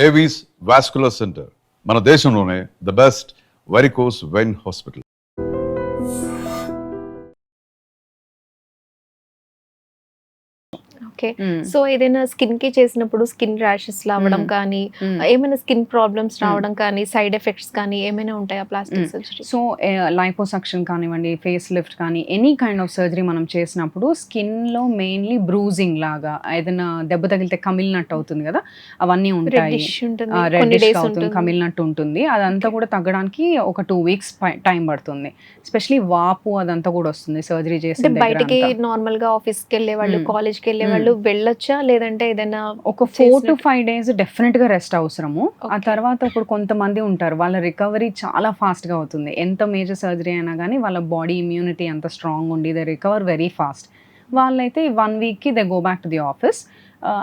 Avis vascular centre మన దేశంలోనే the best varicose vein hospital. Okay. So ఏదైనా skin కి చేసినప్పుడు స్కిన్ ర్యాషెస్ రావడం కానీ ఏమైనా స్కిన్ ప్రాబ్లమ్స్ రావడం కానీ సైడ్ ఎఫెక్ట్స్ కానీ ఏమైనా ఉంటాయా ప్లాస్టిక్ సర్జరీ? సో లైపోసక్షన్ కానివ్వండి, ఫేస్ లిఫ్ట్ కానీ ఎనీ కైండ్ ఆఫ్ సర్జరీ మనం చేసినప్పుడు స్కిన్ లో మెయిన్లీ బ్రూజింగ్ లాగా ఏదైనా దెబ్బ తగిలితే కమిలినట్టు అవుతుంది కదా, అవన్నీ ఉంటాయి. రెడ్డిష్ అవుతుంది, కమిలినట్టు ఉంటుంది. అదంతా కూడా తగ్గడానికి ఒక 2 weeks టైం పడుతుంది. ఎస్పెషలీ వాపు అదంతా కూడా వస్తుంది సర్జరీ చేసి. బయటికి నార్మల్ గా ఆఫీస్ కి వెళ్ళే వాళ్ళు, కాలేజ్ కి వెళ్ళే వాళ్ళు వెళ్ళొచ్చా, లేదంటే ఏదైనా ఒక 4 to 5 days డెఫినెట్ గా రెస్ట్ అవసరము. ఆ తర్వాత ఇప్పుడు కొంతమంది ఉంటారు వాళ్ళ రికవరీ చాలా ఫాస్ట్ గా అవుతుంది. ఎంత మేజర్ సర్జరీ అయినా కానీ వాళ్ళ బాడీ ఇమ్యూనిటీ అంత స్ట్రాంగ్ ఉండి దే రికవర్ వెరీ ఫాస్ట్. వాళ్ళైతే 1 week కి they go back to the office.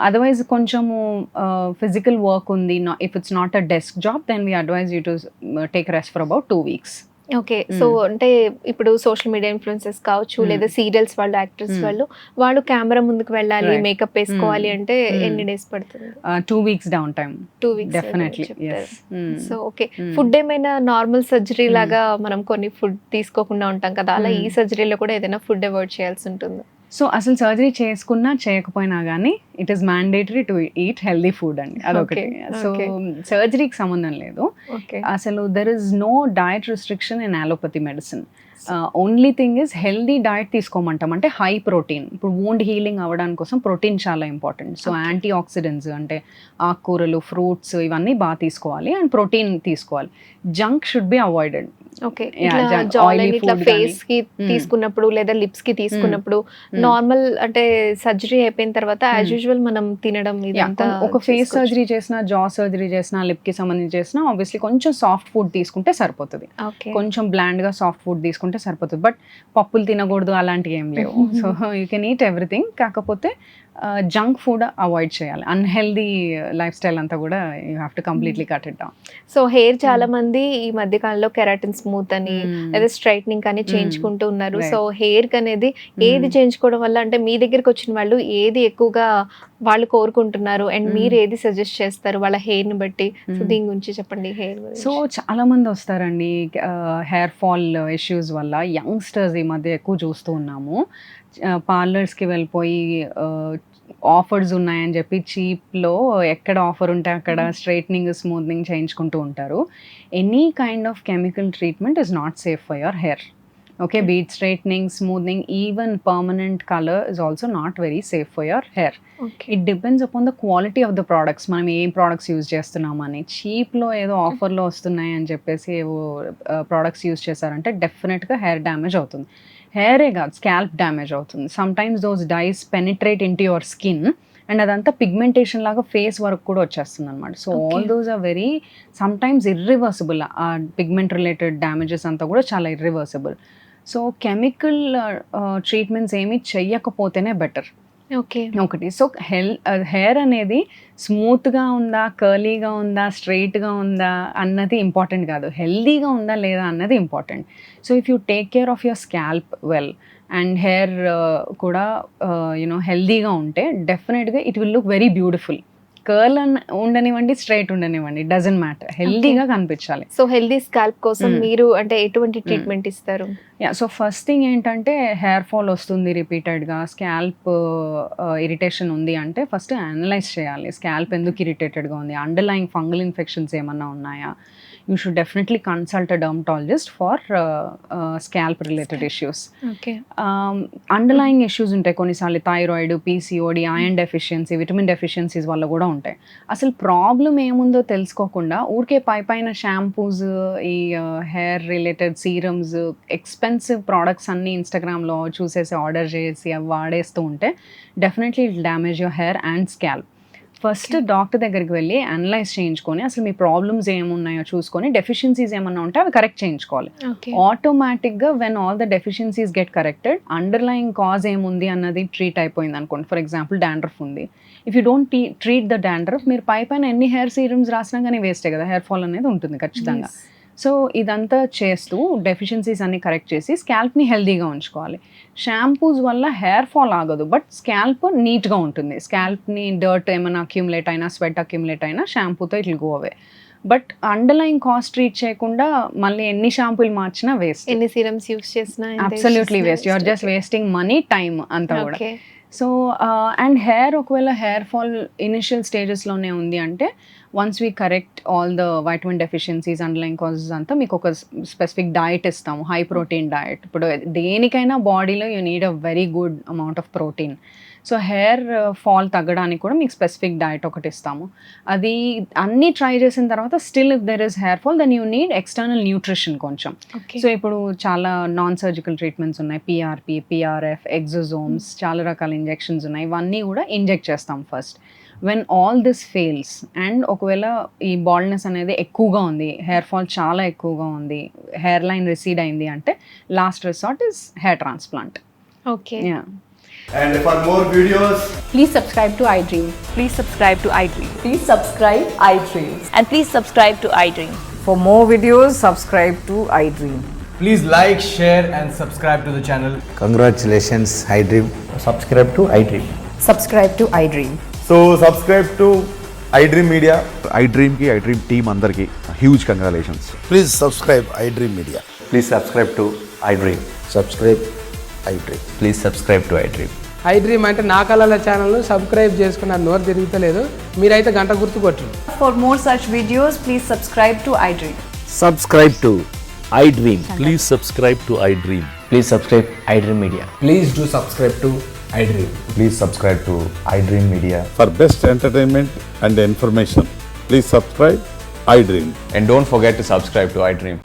Otherwise కొంచెము ఫిజికల్ వర్క్ ఉంది, if it's not a desk job, then we advise you to take rest for about 2 weeks. Okay. So అంటే ఇప్పుడు social media influencers కావచ్చు, లేదా serials వాళ్ళు, actors వాళ్ళు camera ముందుకు వెళ్ళాలి, మేకప్ వేసుకోవాలి అంటే ఎన్ని డేస్ పడుతుంది? 2 weeks down time. 2 weeks definitely. So okay, food ఏమైనా నార్మల్ సర్జరీ లాగా మనం కొన్ని ఫుడ్ తీసుకోకుండా ఉంటాం కదా, అలా ఈ సర్జరీలో కూడా ఏదైనా ఫుడ్ అవాయిడ్ చేయాల్సి ఉంటుంది? సో అసలు సర్జరీ చేసుకున్నా చేయకపోయినా కానీ it is mandatory to eat healthy food అండి, అదొకటి. సో సర్జరీకి సంబంధం లేదు అసలు. There is no diet restriction in allopathy medicine. Only thing is healthy diet తీసుకోమంటాం, అంటే హై ప్రోటీన్. ఇప్పుడు వూండ్ హీలింగ్ అవ్వడానికి కోసం ప్రోటీన్ చాలా ఇంపార్టెంట్. సో యాంటీ ఆక్సిడెంట్స్ అంటే ఆకుకూరలు, ఫ్రూట్స్ ఇవన్నీ బాగా తీసుకోవాలి, అండ్ ప్రోటీన్ తీసుకోవాలి. Junk should be avoided. Okay. ఇట్లా ఫేస్ కి తీసుకున్నప్పుడు లేదా లిప్స్ కి తీసుకున్నప్పుడు నార్మల్ అంటే సర్జరీ అయిపోయిన తర్వాత యాజ్ యూజువల్ మనం తినడం ఇదంతా. ఒక ఫేస్ సర్జరీ చేసినా, జా సర్జరీ చేసినా, లిప్ కి సంబంధించి చేసినా ఆబ్వియస్లీ కొంచెం సాఫ్ట్ ఫుడ్ తీసుకుంటే సరిపోతుంది. కొంచెం బ్లాండ్ గా సాఫ్ట్ ఫుడ్ తీసుకుంటే సరిపోతుంది. బట్ పప్పులు తినకూడదు అలాంటివి ఏం లేవు. So you can eat everything. కాకపోతే జంక్ ఫుడ్ అవాయిడ్ చేయాలి. అన్హెల్దీ లైఫ్ స్టైల్ అంతా కూడా you have to completely cut it down. So hair చాలా మంది ఈ మధ్య కాలంలో కెరాటిన్ స్మూత్ అని లేదా స్ట్రైట్నింగ్ అని చేయించుకుంటూ ఉన్నారు. సో హెయిర్ అనేది ఏది చేయించుకోవడం వల్ల, అంటే మీ దగ్గరికి వచ్చిన వాళ్ళు ఏది ఎక్కువగా వాళ్ళు కోరుకుంటున్నారు అండ్ మీరు ఏది సజెస్ట్ చేస్తారు వాళ్ళ హెయిర్ ని బట్టి? సో దీని గురించి చెప్పండి. హెయిర్ సో చాలా మంది వస్తారండి హెయిర్ ఫాల్ ఇష్యూస్ వల్ల. యంగ్స్టర్స్ ఈ మధ్య ఎక్కువ చూస్తూ ఉన్నాము. పార్లర్స్కి వెళ్ళిపోయి ఆఫర్స్ ఉన్నాయని చెప్పి చీప్లో ఎక్కడ ఆఫర్ ఉంటే అక్కడ స్ట్రైట్నింగ్, స్మూత్నింగ్ చేయించుకుంటూ ఉంటారు. Any kind of chemical treatment is not safe for your hair. Okay, be it straightening, smoothing, even permanent color is also not very safe for your hair. Okay. It depends upon the quality of the products. మనం ఏ products use చేస్తున్నామని. చీప్లో ఏదో ఆఫర్లో వస్తున్నాయి అని చెప్పేసి ఏవో products use చేశారంటే డెఫినెట్గా హెయిర్ డ్యామేజ్ అవుతుంది. హెయిరే కాదు, స్కాల్ప్ డ్యామేజ్ అవుతుంది. Sometimes those dyes penetrate into your skin and అదంతా పిగ్మెంటేషన్ లాగా ఫేస్ వరకు కూడా వచ్చేస్తుంది అనమాట. So all those are very sometimes irreversible. ఆ పిగ్మెంట్ రిలేటెడ్ డ్యామేజెస్ అంతా కూడా చాలా ఇర్రివర్సిబుల్. సో కెమికల్ ట్రీట్మెంట్స్ ఏమీ చెయ్యకపోతేనే బెటర్. ఓకే. ఒకటి. సో హెయిర్ అనేది స్మూత్గా ఉందా, కర్లీగా ఉందా, స్ట్రైట్గా ఉందా అన్నది ఇంపార్టెంట్ కాదు, హెల్దీగా ఉందా లేదా అన్నది important. So if you take care of your scalp well and hair కూడా యూనో హెల్దీగా ఉంటే డెఫినెట్గా it will look very beautiful. Curl ఉండనివ్వండి, స్ట్రైట్ ఉండనివ్వండి, డజంట్ మ్యాటర్, హెల్దీగా కనిపించాలి. సో హెల్దీ స్కాల్ప్ కోసం మీరు అంటే ఎటువంటి ట్రీట్మెంట్ ఇస్తారు? సో ఫస్ట్ థింగ్ ఏంటంటే హెయిర్ ఫాల్ వస్తుంది రిపీటెడ్గా, స్కాల్ప్ ఇరిటేషన్ ఉంది అంటే ఫస్ట్ అనలైజ్ చేయాలి. స్కాల్ప్ ఎందుకు ఇరిటేటెడ్గా ఉంది, అండర్లయింగ్ ఫంగల్ ఇన్ఫెక్షన్స్ ఏమన్నా ఉన్నాయా. You should definitely consult a dermatologist for scalp related issues. Underlying issues ఉంటాయి కొన్నిసార్లు, thyroid, PCOD, iron deficiency, vitamin deficiencies వల్ల కూడా ఉంటాయి. అసలు ప్రాబ్లం ఏముందో తెలుసుకోకుండా ఊరికే పైన షాంపూస్, ఈ hair related serums, expensive products అన్నీ ఇన్స్టాగ్రామ్లో చూసేసి ఆర్డర్ చేసి అవి వాడేస్తూ ఉంటే definitely it damage your hair and scalp. First doctor దగ్గరికి వెళ్ళి అనలైజ్ చేయించుకొని అసలు మీ ప్రాబ్లమ్స్ ఏమున్నాయో చూసుకొని డెఫిషియన్సీస్ ఏమన్నా ఉంటే అవి కరెక్ట్ చేయించుకోవాలి. ఆటోమేటిక్గా when all the deficiencies get corrected, underlying cause ఏముంది అన్నది ట్రీట్ అయిపోయింది అనుకోండి. ఫర్ ఎగ్జాంపుల్ డాండ్రఫ్ ఉంది, if you don't treat the dandruff, మీరు పైన ఎన్ని హెయిర్ సీరమ్స్ రాసినా కానీ వేస్టే కదా, హెయిర్ ఫాల్ అనేది ఉంటుంది ఖచ్చితంగా. సో ఇదంతా చేస్తూ డెఫిషియన్సీస్ అన్ని కరెక్ట్ చేసి స్కాల్ప్ని హెల్దీగా ఉంచుకోవాలి. షాంపూస్ వల్ల హెయిర్ ఫాల్ ఆగదు, బట్ స్కాల్ప్ నీట్గా ఉంటుంది. స్కాల్ప్ని డర్ట్ ఏమైనా అక్యుములేట్ అయినా, స్వెట్ అక్యుములేట్ అయినా షాంపూతో it will go away. But underlying cause treat చేయకుండా మళ్ళీ ఎన్ని షాంపూలు మార్చినా వేస్ట్, ఎన్ని సీరమ్స్ యూస్ చేసినా absolutely waste. You're just wasting money, time అంతా కూడా. సో అండ్ హెయిర్ ఒకవేళ హెయిర్ ఫాల్ ఇనిషియల్ స్టేజెస్లోనే ఉంది అంటే once we correct all the vitamin deficiencies, underlying causes అంతా మీకు ఒక స్పెసిఫిక్ డయట్ ఇస్తాము, హై ప్రోటీన్ డయట్. ఇప్పుడు దేనికైనా బాడీలో you need a very good amount of protein. So hair fall తగ్గడానికి కూడా మీకు స్పెసిఫిక్ డయట్ ఒకటి ఇస్తాము. అది అన్నీ ట్రై చేసిన తర్వాత still if there is hair fall then you need external nutrition కొంచెం. సో ఇప్పుడు చాలా నాన్ సర్జికల్ ట్రీట్మెంట్స్ ఉన్నాయి, పిఆర్పి, పిఆర్ఎఫ్, ఎగ్జోజోమ్స్, చాలా రకాల ఇంజెక్షన్స్ ఉన్నాయి. ఇవన్నీ కూడా ఇంజెక్ట్ చేస్తాం first. When all this fails and ఒకవేళ ఈ బాల్డ్నెస్ అనేది ఎక్కువగా ఉంది, హెయిర్ ఫాల్ చాలా ఎక్కువగా ఉంది, హెయిర్ లైన్ రిసీడ్ అయింది అంటే last resort is hair transplant. Okay. And for more videos, Please subscribe to iDream. Please subscribe to iDream. Please subscribe iDream. And please subscribe to iDream. For more videos, subscribe to iDream. please like, share and subscribe to the channel. Congratulations, iDream. Subscribe to iDream. Subscribe to iDream. So subscribe to iDream Media. iDream ki iDream team andarki huge congratulations. Please subscribe iDream Media. Please subscribe to iDream. Subscribe iDream. Please subscribe to iDream. iDream అంటే నా కళల ఛానల్ను subscribe చేసుకున్న నోరు తిరుగుతలేదు, మీరైతే గంట గుర్తు కొట్టండి. For more such videos, please subscribe to iDream. Subscribe to iDream. Please subscribe to iDream. Please subscribe iDream Media. Please do subscribe to iDream. Please subscribe to iDream Media. For best entertainment and information, please subscribe iDream. And don't forget to subscribe to iDream.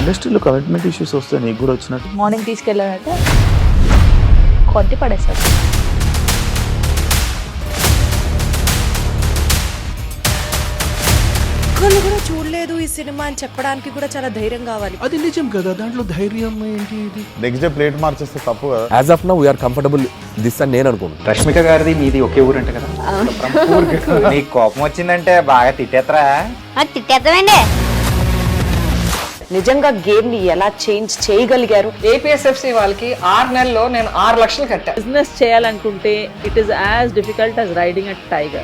ఇండస్ట్రీలో commitment issues వస్తే నీకు కూడా వచ్చినట్టు morning తీసుకెళ్ళారంటే కొట్టి పడేస్తారు. ఒక్కళ్ళు కూడా చూడలేదు ఈ సినిమా అని చెప్పడానికి కూడా చాలా ధైర్యం కావాలి. అది నిజం కదా, దాంట్లో ధైర్యం ఏంటి? ఇది నెక్స్ట్ డే ప్లేట్ మార్చేస్తే తప్పు కదా. As of now we're comfortable this అని నేను అనుకుంటున్నాను. రష్మిక గారిది మీది ఒకే ఊరు అంట కదా. నీకు కోపం వచ్చిందంటే బాగా తిట్టేత్తరా? తిట్టేద్దామండి. నిజంగా గేమ్ ని ఎలా చేంజ్ చేయగలిగారు? ఏపీఎస్ఎఫ్సి వాళ్ళకి 6 నెలల్లో నేను 6 లక్షలు కట్టా. బిజినెస్ చేయాలనుకుంటే it is as difficult as riding a tiger.